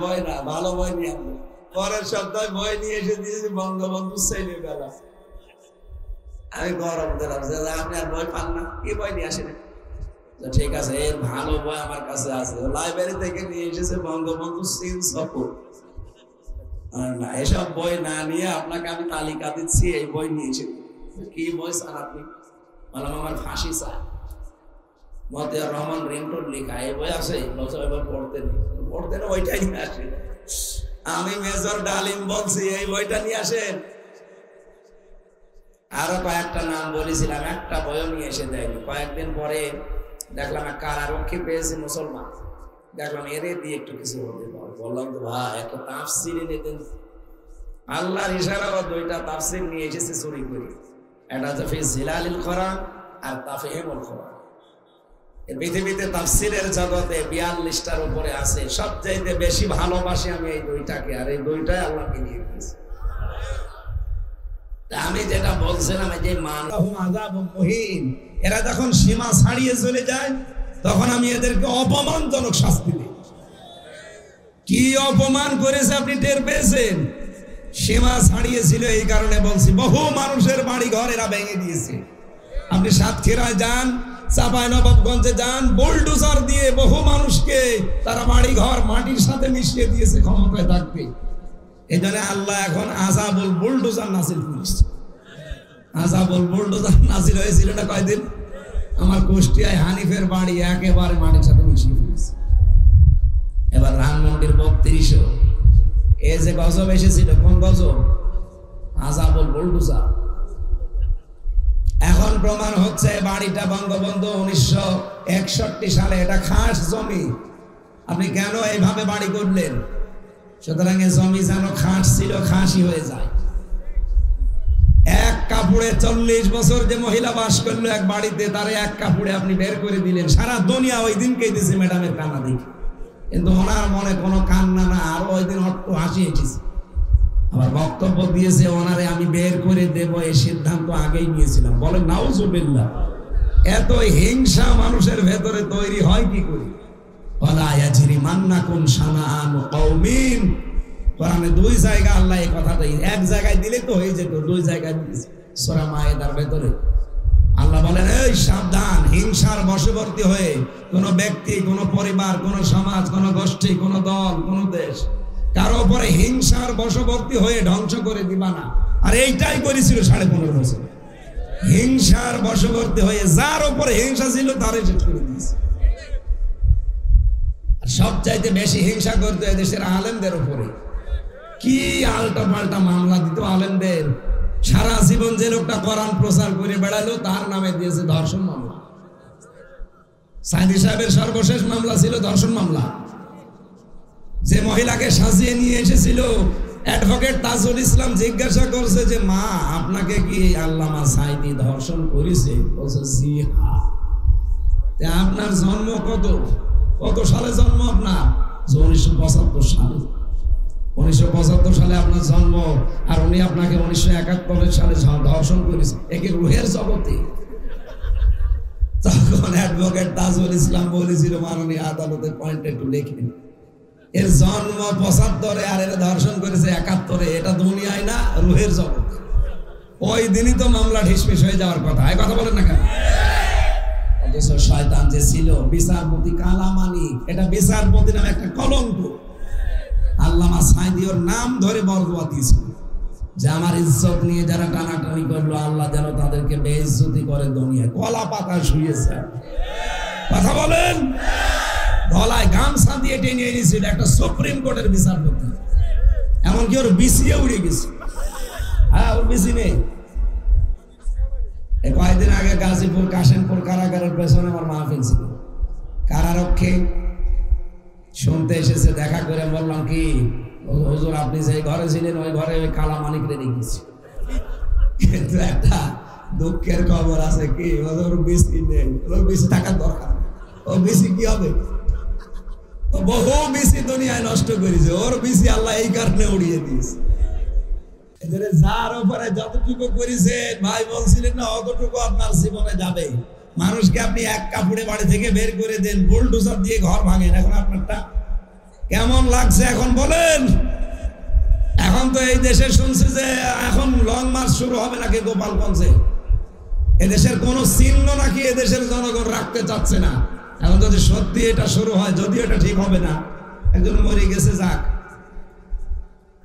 বই না, ভালো বই নিয়ে আসবো। পরের সপ্তাহে বই নিয়ে এসে দিয়েছি বঙ্গবন্ধু ছেলেবেলা। আমি গরম দিলাম যে আপনি আর বই পান না, কি বই নিয়ে আসেন? ঠিক আছে, এর ভালো বই আমার কাছে আছে, লাইব্রেরি থেকে নিয়ে এসেছে বঙ্গবন্ধু সিন সফর। না, এসব বই না নিয়ে আপনাকে আমি তালিকা দিচ্ছি, এই বই নিয়েছি। কি বই চান আপনি? বললাম আমার ফাঁসি চাই, মতিয়ার রহমান রিন্টুর লেখা। এই বই আছে, এবার পড়তে না ওইটাই নিয়ে আসে। আমি মেজর ডালিম বলছি এই বইটা নিয়ে আসেন। আরো কয়েকটা নাম বলেছিলাম, একটা বইও নিয়ে এসে দেয়নি। কয়েকদিন পরে দেখলাম কারারক্ষী পেয়েছি মুসলমান, দেখলাম এরে দিয়ে একটু কিছু হতে পারে। বললাম তো ভাই একটা তাফসির এনে দেন। আল্লাহর ইশারা দুইটা তাফসির নিয়ে এসেছে চুরি করে। একটা হচ্ছে ফি জিলালিল কোরআন আর তাফহিমুল কোরআন। পৃথিবীতে তাফসিরের জগতে 42টার উপরে আছে, সবচাইতে বেশি ভালোবাসি আমি এই দুইটাকে, আর এই দুইটাই আল্লাহকে নিয়ে গেছে। আমি যেটা বলছিলাম যে মুহিন, এরা যখন সীমা ছাড়িয়ে চলে যায় তখন আমি এদেরকে অপমানজনক শাস্তি দিই। কি অপমান করেছে আপনি টের পেয়েছেন? সীমা ছাড়িয়েছিল, এই কারণে বলছি বহু মানুষের বাড়ি ঘর এরা ভেঙে দিয়েছে। আপনি সাতক্ষীরায় যান, চাঁপাইনবাবগঞ্জে যান, বুলডোজার দিয়ে বহু মানুষকে তারা বাড়ি ঘর মাটির সাথে মিশিয়ে দিয়েছে ক্ষমতায় থাকবে। এই জন্য আল্লাহ এখন আযাবুল বুলডোজার নাজিল করেছে। আযাবুল বুলডোজার নাজিল হয়েছিল না কয়দিন? আমার কুষ্টিয়ায় হানিফের বাড়ি একেবারে মাটির সাথে মিশিয়ে দিয়েছে। এবার রামমন্দির 32 এই যে গজব এসেছিল, কোন গজব? আযাবুল বুলডোজার। এখন প্রমাণ হচ্ছে বাড়িটা বঙ্গবন্ধু 1961 সালে, এটা খাস জমি। আপনি কেন এইভাবে বাড়ি করলেন? সুতরাং এই জমি যেন খাস ছিল, খাসি হয়ে যায়। এক কাপড়ে 40 বছর যে মহিলা বাস করলো এক বাড়িতে, তারে এক কাপড়ে আপনি বের করে দিলেন। সারা দুনিয়া ওই দিনকেই দিয়েছে ম্যাডামের কান্না দেখে, কিন্তু ওনার মনে কোনো কান্না না, আরো ওই দিন একটু হাসি এসেছে। আবার বক্তব্য দিয়েছে ওনারে আমি বের করে দেব, এই সিদ্ধান্ত আগেই নিয়েছিলাম। বলে নাউজুবিল্লাহ, এত হিংসা মানুষের ভেতরে তৈরি হয় কি করে? ওয়ালা ইয়াজরিমান্নাকুম শানাআনু কওমিন। কোরআনে 2 জায়গা আল্লাহ এই কথাটাই, এক জায়গায় দিলে তো হয়ে যেত, 2 জায়গায় দিয়েছে। সূরা মায়েদার ভেতরে আল্লাহ বলেন এই সাবধান, হিংসার বশবর্তী হয়ে কোন ব্যক্তি, কোন পরিবার, কোন সমাজ, কোন গোষ্ঠী, কোন দল, কোন দেশ কারো উপরে হিংসার বশবর্তী হয়ে ধ্বংস করে দিবা না। আর এইটাই করেছিল 15.5 বছর। হিংসার বশবর্তী হয়ে যার উপরে হিংসা ছিল তারই শেষ করে দিয়েছে। আর সবচাইতে বেশি হিংসা করতে দেশের আলেমদের উপরে। কি আলটা পাল্টা মামলা দিত আলেমদের। সারা জীবন যে লোকটা কোরআন প্রচার করে বেড়ালো তার নামে দিয়েছে ধর্ষণ মামলা। সাইদি সাহেবের সর্বশেষ মামলা ছিল ধর্ষণ মামলা। যে মহিলাকে সাজিয়ে নিয়ে এসেছিল অ্যাডভোকেট তাজুল ইসলাম জিজ্ঞাসা করছে যে মা আপনাকে কি আল্লামা সাইদি ধর্ষণ করেছে? বলছে জি হ্যাঁ। আপনার জন্ম কত সালে জন্ম আপনার? 1975 সালে। 1975 সালে আপনার জন্ম, আর উনি আপনাকে 1971 সালে ধর্ষণ করেছে। একে রুহের জগতে। তখন অ্যাডভোকেট তাজুল ইসলাম বলেছিল মাননীয় আদালতের পয়েন্ট একটু লিখেন, এর জন্ম 75 আর এর ধর্ষণ করেছে 71। এটা দুনিয়ায় না, রুহের জগৎ। ওই দিনই তো মামলা ঢিসমিস হয়ে যাওয়ার কথা। এই কথা বলেন না কেন? শয়তান যে ছিল বিচারপতি কালামানি, এটা বিচারপতি নামে একটা কলঙ্ক। আল্লামা সাইদি ওর নাম ধরে বরদোয়া দিয়েছিল যে আমার ইজ্জত নিয়ে যারা টানাটানি করলো আল্লাহ যেন তাদেরকে বেইজ্জতি করে দুনিয়ায়। কলা পাতা শুয়েছে। কথা বলেন। গলায় গামছা দিয়ে টেনে এনেছিল একটা সুপ্রিম কোর্টের বিচারপতি। এমনকি ওর বিসিএ উড়ে গেছে। হ্যাঁ, ওর বিসি নেই। কয়েকদিন আগে গাজীপুর কাশিমপুর কারাগারের পেছনে আমার মাহফিল ছিল। কারারক্ষী শুনতে এসেছে, দেখা করে বললাম কি হুজুর আপনি যে ঘরে ছিলেন ওই ঘরে ওই কালা মানিক রেখে গেছি। কিন্তু একটা দুঃখের খবর আছে, কি ওর বিসি নেই। ওর বিসি থাকার দরকার। ও বিসি কি হবে? বহু বিসি দুনিয়ায় নষ্ট করেছে, ওর বিসি আল্লাহ এই কারণে উড়িয়ে দিয়েছে। যার উপরে যতটুকু করেছেন ভাই বলছিলেন না অতটুকু আপনার জীবনে যাবে। মানুষকে আপনি এক কাপড়ে বাড়ি থেকে বের করে দেন, বুলডোজার দিয়ে ঘর ভাঙেন। এখন আপনারটা কেমন লাগছে এখন বলেন? এখন তো এই দেশে শুনছি যে এখন লং মার্চ শুরু হবে নাকি গোপালগঞ্জে। এদেশের কোন চিহ্ন নাকি এদেশের জনগণ রাখতে চাচ্ছে না। এখন যদি সত্যি এটা শুরু হয়, যদিও এটা ঠিক হবে না, একজন মরে গেছে, যাক,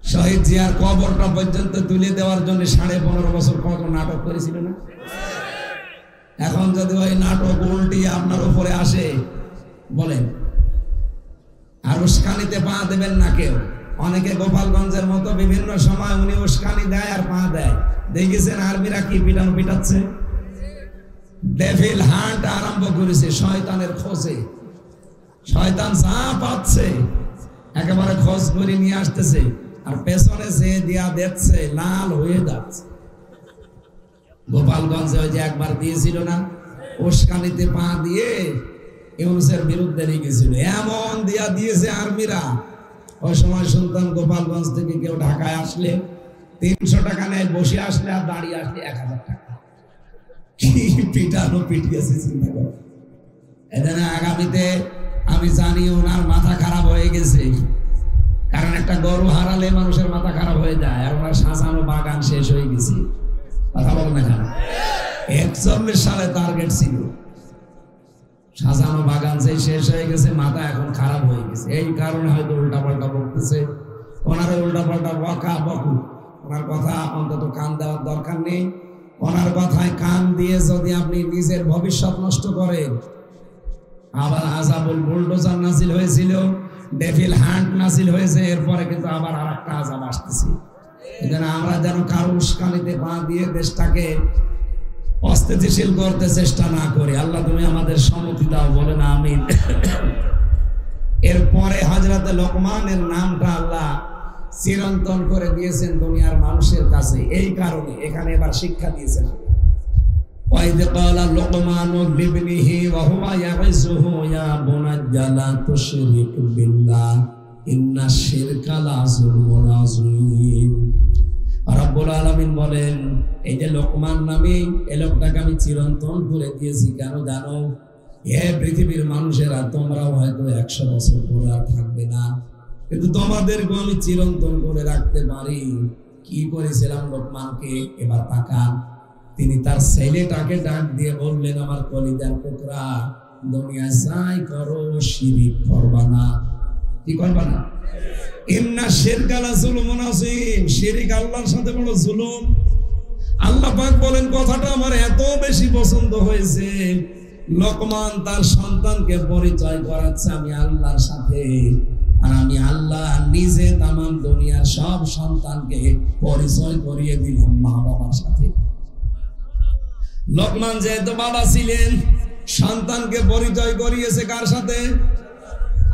শহীদ জিয়ার কবরটা পর্যন্ত তুলে দেওয়ার জন্য 15.5 বছর কত নাটক করেছিল না? এখন যদি ওই নাটক উল্টিয়ে আপনার উপরে আসে, বলেন আর উস্কানিতে পা দেবেন না কেউ। অনেকে গোপালগঞ্জের মতো বিভিন্ন সময় উনি উস্কানি দেয় আর পা দেয়। দেখেছেন আর্মিরা কি পিটানো পিটাচ্ছে? ডেভিল হান্ট আরম্ভ করেছে শয়তানের খোঁজে। শয়তান যা পাচ্ছে একেবারে খোঁজ করে নিয়ে আসতেছে, আর পেছনে যে দিয়া দেখছে লাল হয়ে যাচ্ছে। গোপালগঞ্জে ওই যে একবার দিয়েছিল না, উস্কানিতে পা দিয়ে ইউনুসের বিরুদ্ধে লিখেছিল, এমন দিয়া দিয়েছে আর্মিরা। ওই সময় শুনতাম গোপালগঞ্জ থেকে কেউ ঢাকায় আসলে 300 টাকা নেয়, বসে আসলে আর দাঁড়িয়ে আসলে 1000 টাকা। কি পিটানো পিটিয়েছে চিন্তা করো। এখানে আগামীতে আমি জানি ওনার মাথা খারাপ হয়ে গেছে, কারণ একটা গরু হারালে মানুষের মাথা খারাপ হয়ে যায়। আর ওনার সাজানো বাগান শেষ হয়ে গেছে। কথা বল না কেন? 41 সালে টার্গেট ছিল, সাজানো বাগান সেই শেষ হয়ে গেছে, মাথা এখন খারাপ হয়ে গেছে। এই কারণে হয়তো উল্টা পাল্টা বকতেছে। ওনার উল্টা পাল্টা বকা বকু, ওনার কথা অন্তত কান দেওয়ার দরকার নেই। ওনার কথায় কান দিয়ে যদি আপনি নিজের ভবিষ্যৎ নষ্ট করেন, আবার আযাবুল বুলডোজার নাজিল হয়েছিল, ডেভিল হান্ট নাজিল হয়েছে, এরপরে কিন্তু আবার আরেকটা আযাব আসতেছে। এজন্য আমরা যেন কারো উস্কানিতে পা দিয়ে দেশটাকে অস্থিতিশীল করতে চেষ্টা না করি। আল্লাহ তুমি আমাদের সম্মতি দাও, বলেন আমিন। এরপরে হযরত লোকমানের নামটা আল্লাহ চিরন্তন করে দিয়েছেন দুনিয়ার মানুষের কাছে। এই কারণে এখানে এবার শিক্ষা দিয়েছেন। وَإِذْ قَالَ لُقْمَانُ لِابْنِهِ وَهُوَ يَعِظُهُ يَا بُنَيَّ لَا تُشْرِكْ بِاللَّهِ إِنَّ الشِّرْكَ لَظُلْمٌ عَظِيمٌ। রব্বুল আলামিন বলেন, এই যে লোকমান নামে এই লোকটাকে আমি চিরন্তন করে দিয়েছি। কেন জানো? হে পৃথিবীর মানুষেরা, তোমরাও হয়তো 100 বছর পরে আর থাকবে না, কিন্তু তোমাদেরকে আমি চিরন্তন করে রাখতে পারি। কি করেছিলাম লোকমানকে? এবার তাকান। তিনি তার ছেলেটাকে ডাক দিয়ে বললেন, আমার কলিজার টুকরা, দুনিয়ায় যাই করো শিরিক করবা না। কি করবা না? ইন্না শিরকা লাযুলমুন আযীম। শিরিক আল্লাহর সাথে বড় জুলুম। আল্লাহ পাক বলেন, কথাটা আমার এত বেশি পছন্দ হয়েছে। লোকমান তার সন্তানকে পরিচয় করাচ্ছে আমি আল্লাহর সাথে, আর আমি আল্লাহ নিজে তামাম দুনিয়ার সব সন্তানকে পরিচয় করিয়ে দিলাম মা বাবার সাথে। লোকমান যেহেতু বাবা ছিলেন, সন্তানকে পরিচয় করিয়েছে কার সাথে?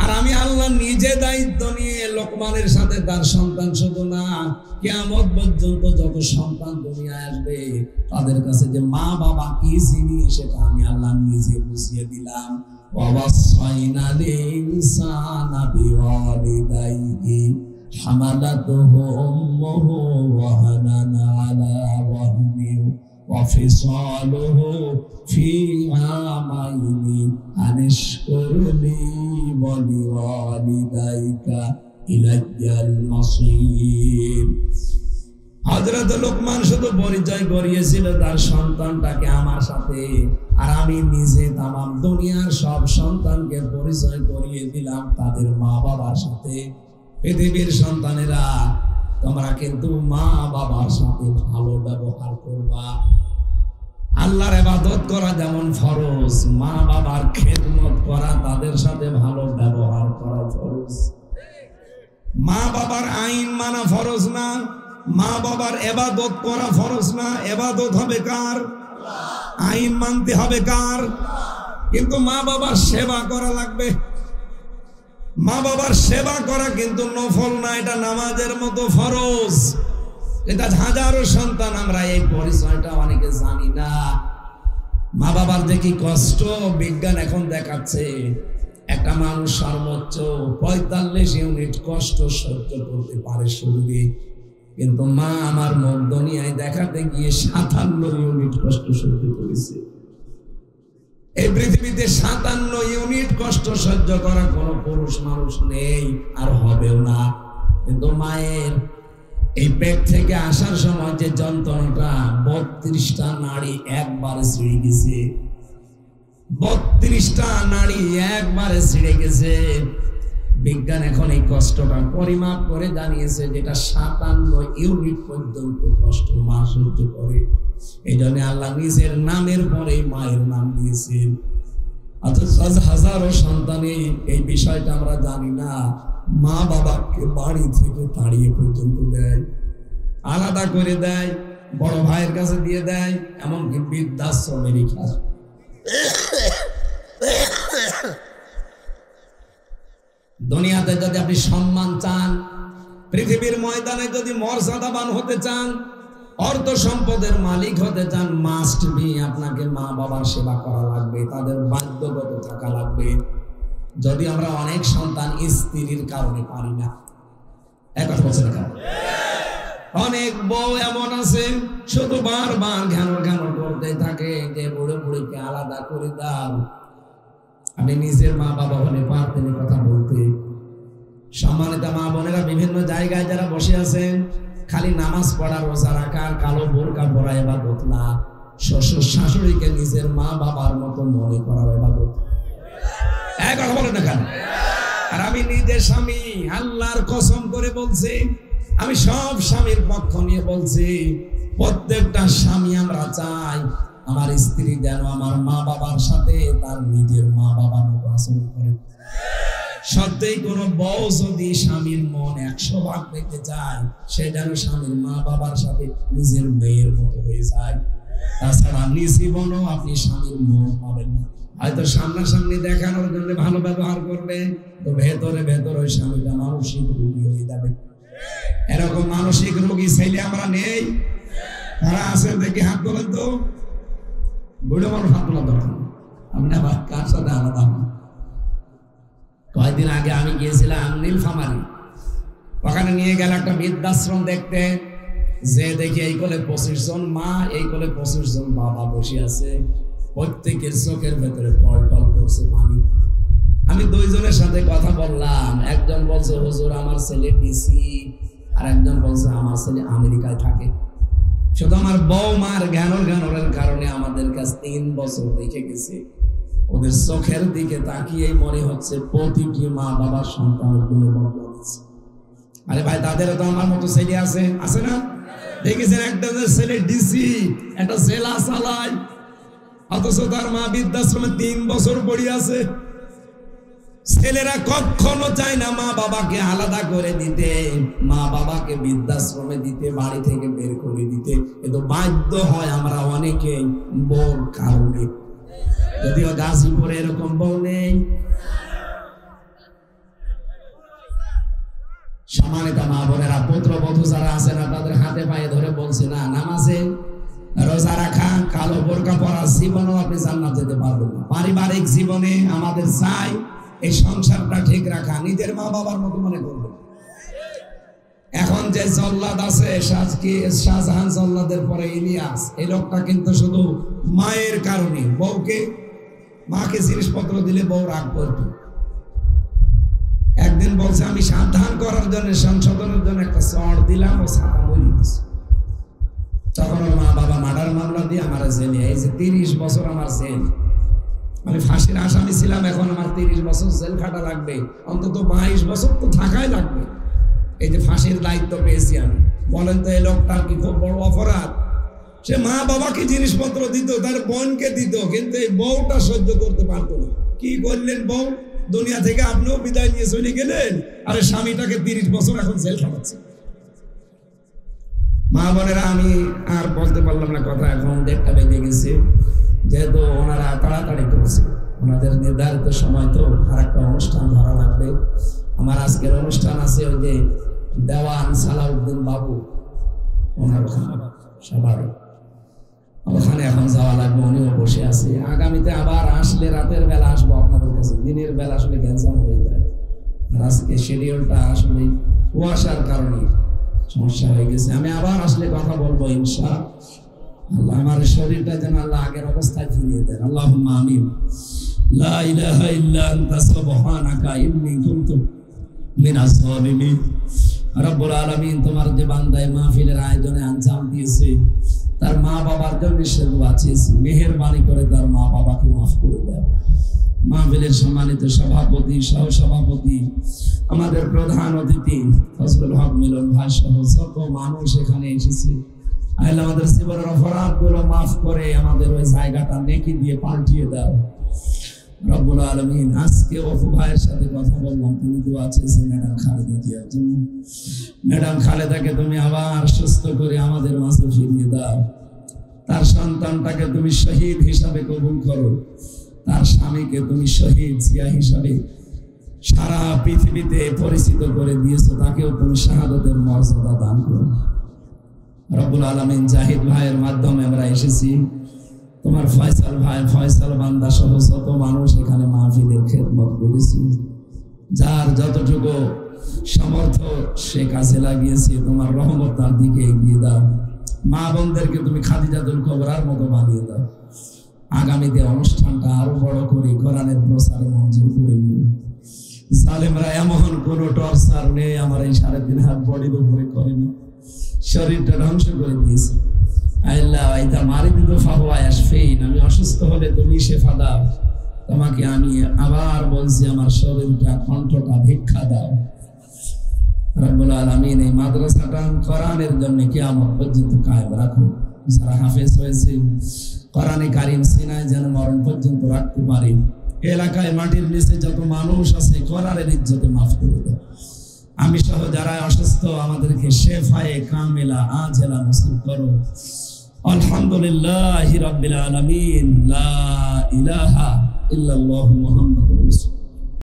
আর আমি আল্লাহ নিজে দায়িত্ব নিয়ে লোকমানের সাথে তার সন্তান শুধু না, কিয়ামত পর্যন্ত যত সন্তান দুনিয়ায় আসবে তাদের কাছে যে মা বাবা কি জিনিস সেটা আমি আল্লাহ নিজে বুঝিয়ে দিলাম। ওয়াসাইনাল ইনসানা বিওয়ালিদাইহি হামালাতুহু উম্মুহু ওয়াহানান আলা ওয়াহনিন ওয়াফিসালুহু ফি আমাইনি আনিশকুরলি ওয়া লিওয়ালিদাইকা ইলাইয়াল মাসীর। হযরত লোকমান শুধু পরিচয় করিয়েছিল তার সন্তানটাকে আমার সাথে, আর আমি নিজে তামাম দুনিয়ার সব সন্তানকে পরিচয় করিয়ে দিলাম তাদের মা বাবার সাথে। পৃথিবীর সন্তানেরা, তোমরা কিন্তু মা বাবার সাথে ভালো ব্যবহার করবা। আল্লাহর ইবাদত করা যেমন ফরজ, মা বাবার খেদমত করা, তাদের সাথে ভালো ব্যবহার করা ফরজ। মা বাবার আইন মানা ফরজ না, মা বাবার ইবাদত করা ফরজ না। ইবাদত হবে কার? আইন মানতে হবে কার? কিন্তু মা বাবার সেবা করা লাগবে। মা বাবার সেবা করা কিন্তু নফল না, এটা নামাজের মতো ফরজ। এটা হাজারো সন্তান আমরা এই পরিচয়টা অনেকে জানি না। মা বাবার দেখি কষ্ট, বিজ্ঞান এখন দেখাচ্ছে একটা মানুষ সর্বোচ্চ 45 ইউনিট কষ্ট সহ্য করতে পারে শরীরে, কিন্তু মা আমার মুখ দুনিয়ায় দেখাতে গিয়ে 57 ইউনিট কষ্ট সহ্য করেছে। এই পৃথিবীতে 57 ইউনিট কষ্ট সহ্য করা কোনো পুরুষ মানুষ নেই, আর হবেও না। কিন্তু মায়ের এই পেট থেকে আসার সময় যে যন্ত্রণাটা, 32টা নাড়ি একবারে ছিঁড়ে গেছে, 32টা নাড়ি একবারে ছিঁড়ে গেছে। বিজ্ঞান এখন এই কষ্টটা পরিমাপ করে জানিয়েছে, যেটা 57 ইউনিট পর্যন্ত কষ্ট মা সহ্য করে। এই জন্য আল্লাহ নিজের নামের পরে মায়ের নাম দিয়েছেন। অথচ হাজারো সন্তানে এই বিষয়টা আমরা জানি না, মা বাবাকে বাড়ি থেকে তাড়িয়ে পর্যন্ত দেয়, আলাদা করে দেয়, বড় ভাইয়ের কাছে দিয়ে দেয়, এমনকি বৃদ্ধাশ্রমে রেখে। দুনিয়াতে যদি আপনি সম্মান চান, পৃথিবীর ময়দানে যদি মর্যাদাবান হতে চান, অর্থ সম্পদের মালিক হতে চান, মাস্ট বি আপনাকে মা বাবার সেবা করা লাগবে, তাদের বাধ্যগত থাকা লাগবে। যদি আমরা অনেক সন্তান স্ত্রীর কারণে পারি না, কথা বলছেন, অনেক বউ এমন আছে শুধু বারবার ঘ্যানো ঘ্যানো করতে থাকে যে বুড়ো বুড়িকে আলাদা করে দাও। আপনি নিজের মা বাবা হলে পারতেন কথা বলতে। সম্মানিত মা বোনেরা, বিভিন্ন জায়গায় যারা বসে আছেন, খালি নামাজ পড়া, রোজা রাখা, কালো বোরকা পরা ইবাদত না, শ্বশুর শাশুড়িকে নিজের মা বাবার মতো মনে করার ইবাদত। কথা বলেন না কেন? আর আমি নিজের স্বামী, আল্লাহর কসম করে বলছি, আমি সব স্বামীর পক্ষ নিয়ে বলছি, প্রত্যেকটা স্বামী আমরা চাই আমার স্ত্রী যেন আমার মা বাবার সাথে তার নিজের মা বাবার মতো আচরণ করে। সত্যিই কোনো বউ যদি স্বামীর মন 100 ভাগ পেতে চায়, সে যেন স্বামীর মা বাবার সাথে নিজের মেয়ের মতো হয়ে যায়। তাছাড়া জীবনও আপনি স্বামীর মন পাবেন না। হয়তো সামনাসামনি দেখানোর জন্য ভালো ব্যবহার করবে, তো ভেতরে ভেতরে ওই স্বামীটা মানসিক রোগী হয়ে যাবে। এরকম মানসিক রোগী ছেলে আমরা নেই, তারা আছে দেখে হাত তোলেন তো। বুড়ো মানুষ হাত তোলা দরকার, আপনি আবার কার সাথে আলাদা হন। কয়েকদিন আগে আমি গিয়েছিলাম নীলফামারী, ওখানে নিয়ে গেল একটা বৃদ্ধাশ্রম দেখতে। যে দেখি এই কোলে 25 জন মা, এই কোলে 25 জন বাবা বসে আছে, প্রত্যেকের চোখের ভেতরে টল টল করছে পানি। আমি 2 জনের সাথে কথা বললাম, একজন বলছে হুজুর আমার ছেলে ডিসি, আর একজন বলছে আমার ছেলে আমেরিকায় থাকে। শুধু আমার বৌমার জ্ঞানের কারণে আমাদের কাছে 3 বছর রেখে গেছে। ওদের চোখের দিকে তাকিয়ে মনে হচ্ছে প্রতিটি মা বাবার সন্তানের গুণে বদলা দিচ্ছে। আরে ভাই, তাদেরও তো আমার মতো ছেলে আছে, আছে না? দেখেছেন একটা ছেলে ডিসি, একটা জেলা চালায়, অথচ তার মা বৃদ্ধাশ্রমে 3 বছর পড়ে আছে। ছেলেরা কখনো চায় না মা বাবাকে আলাদা করে দিতে, মা বাবাকে বৃদ্ধাশ্রমে দিতে, বাড়ি থেকে বের করে দিতে। কিন্তু বাধ্য হয় আমরা অনেকে বউর কারণে। যদিও গাজীপুরে এরকম বউ নেই। সম্মানিত মা বোনেরা, পুত্রবধূ যারা আছে না, তাদের হাতে পায়ে ধরে বলছে না, নামাজে রোজা রাখা, কালো বোরকা পরা জীবনেও আপনি জান্নাত যেতে পারবেন না। পারিবারিক জীবনে আমাদের চাই এই সংসারটা ঠিক রাখা, নিজের মা বাবার মতো মনে করবেন। এখন যে জল্লাদ আছে, শাহজাহান জল্লাদের পরে ইলিয়াস, এই লোকটা কিন্তু শুধু মায়ের কারণে, মাকে জিনিসপত্র দিলে বউ রাগ করতো। একদিন বলছে আমি সাবধান করার জন্য, সংশোধনের জন্য একটা চড় দিলাম, ও ছাতা বলি দিচ্ছে। তখন ওর মা বাবা মার্ডার মামলা দিয়ে আমার জেলে, এই যে 30 বছর আমার জেল, আমি ফাঁসির আসামি ছিলাম, এখন আমার 30 বছর জেল খাটা লাগবে, অন্তত 22 বছর তো থাকাই লাগবে। এই যে ফাঁসির দায়িত্ব পেয়েছি আমি, বলেন তো এই লোকটার কি খুব বড় অপরাধ? সে মা বাবাকে জিনিসপত্র দিত, তার বোনকে দিত, কিন্তু এই বউটা সহ্য করতে পারতো না। কি করলেন বউ? দুনিয়া থেকে আপনিও বিদায় নিয়ে চলে গেলেন, আরে স্বামীটাকে 30 বছর এখন জেল খাটাচ্ছে। মা বোনেরা, আমি আর বলতে পারলাম না কথা, এখন 1:30 বেজে গেছে। যেহেতু ওনারা তাড়াতাড়ি করছে, ওনাদের নির্ধারিত সময় তো আর একটা অনুষ্ঠান ধরা লাগবে। আমার আজকের অনুষ্ঠান আছে ওই যে দেওয়ান সালাউদ্দিন বাবু, ওনার সবার ওখানে এখন যাওয়া লাগবে, উনিও বসে আছে। আগামীতে আবার আসলে রাতের বেলা আসবো আপনাদের কাছে, দিনের বেলা আসলে গ্যাঞ্জাম হয়ে যায়। আর আজকে শিডিউলটা আসলে কুয়াশার কারণে সমস্যা হয়ে গেছে। আমি আবার আসলে কথা বলবো ইনশাআল্লাহ। আল্লাহ আমার শরীরটা যেন আল্লাহ আগের অবস্থায় ফিরিয়ে দেন। আল্লাহুম্মা আমিন। লা ইলাহা ইল্লা আনতা সুবহানাকা ইন্নী কুনতু মিনাজ জালিমিন। রব্বুল আলামিন, তোমার যে বান্দায় মাহফিলের আয়োজনে আঞ্জাম দিয়েছে, তার মা বাবার জন্য সে দোয়া চেয়েছে, মেহেরবানি করে তার মা বাবাকে মাফ করে দাও। মাহফিলের সম্মানিত সভাপতি, সহ সভাপতি, আমাদের প্রধান অতিথি ফজলুল হক মিলন ভাই সহ যত মানুষ এখানে এসেছে, আল্লাহ আমাদের জীবনের অপরাধগুলো মাফ করে আমাদের ওই জায়গাটা নেকি দিয়ে পাল্টিয়ে দাও। রব্বুল আলামিন, আজকে অপু ভাইয়ের সাথে কথা বললাম, তিনি দোয়া চেয়েছে ম্যাডাম খালেদা জিয়ার জন্য। ম্যাডাম খালেদাকে তুমি আবার সুস্থ করে আমাদের মাঝে ফিরিয়ে দাও। তার সন্তানটাকে তুমি শহীদ হিসাবে কবুল করো, তার স্বামীকে তুমি শহীদ জিয়া হিসাবে সারা পৃথিবীতে পরিচিত করে দিয়েছো, তাকেও তুমি শাহাদাতের মর্যাদা দান করো। রব্বুল আলামিন, জাহিদ ভাইয়ের মাধ্যমে আমরা এসেছি, তোমার ফয়সাল ভাই, ফয়সাল বান্দা সহ যত মানুষ এখানে মাহফিলের খেদমত করেছি, যার যতটুকু সমর্থ সে কাছে লাগিয়েছে, তোমার রহমত তার দিকে এগিয়ে দাও। মা বোনদেরকে তুমি খাদিজাতুল কুবরার মতো বানিয়ে দাও। আগামীতে অনুষ্ঠানটা আরো বড় করে কোরআনের প্রচারে মঞ্জুর করে নিও। জালেমরা এমন কোন টর্চার নেই আমার এই 3.5 হাত বডির উপরে করেনি, শরীরটা ধ্বংস করে দিয়েছে। আল্লাহ আইতা মারি দিত ফাহুয়া ইয়াশফিন, আমি অসুস্থ হলে তুমি শেফা দাও। তোমাকে আমি আবার বলছি, আমার শরীরটা, কণ্ঠটা ভিক্ষা দাও। রব্বুল আলামিন, এই মাদ্রাসাটা কোরআনের জন্য কিয়ামত পর্যন্ত কায়েম রাখো। যারা হাফেজ হয়েছে কোরআনে কারীম সিনায় যেন মরণ পর্যন্ত রাখতে পারি। এলাকায় মাটির নিচে যত মানুষ আছে কোরআনের ইজ্জতে মাফ করে দাও। আমি সহ যারা অসুস্থ, আমাদেরকে শেফায়ে কামিলা আজেলা নসিব করো। আলহামদুলিল্লাহি রাব্বিল আলামিন। লা ইলাহা ইল্লাল্লাহু মুহাম্মাদুর রাসূলুল্লাহ।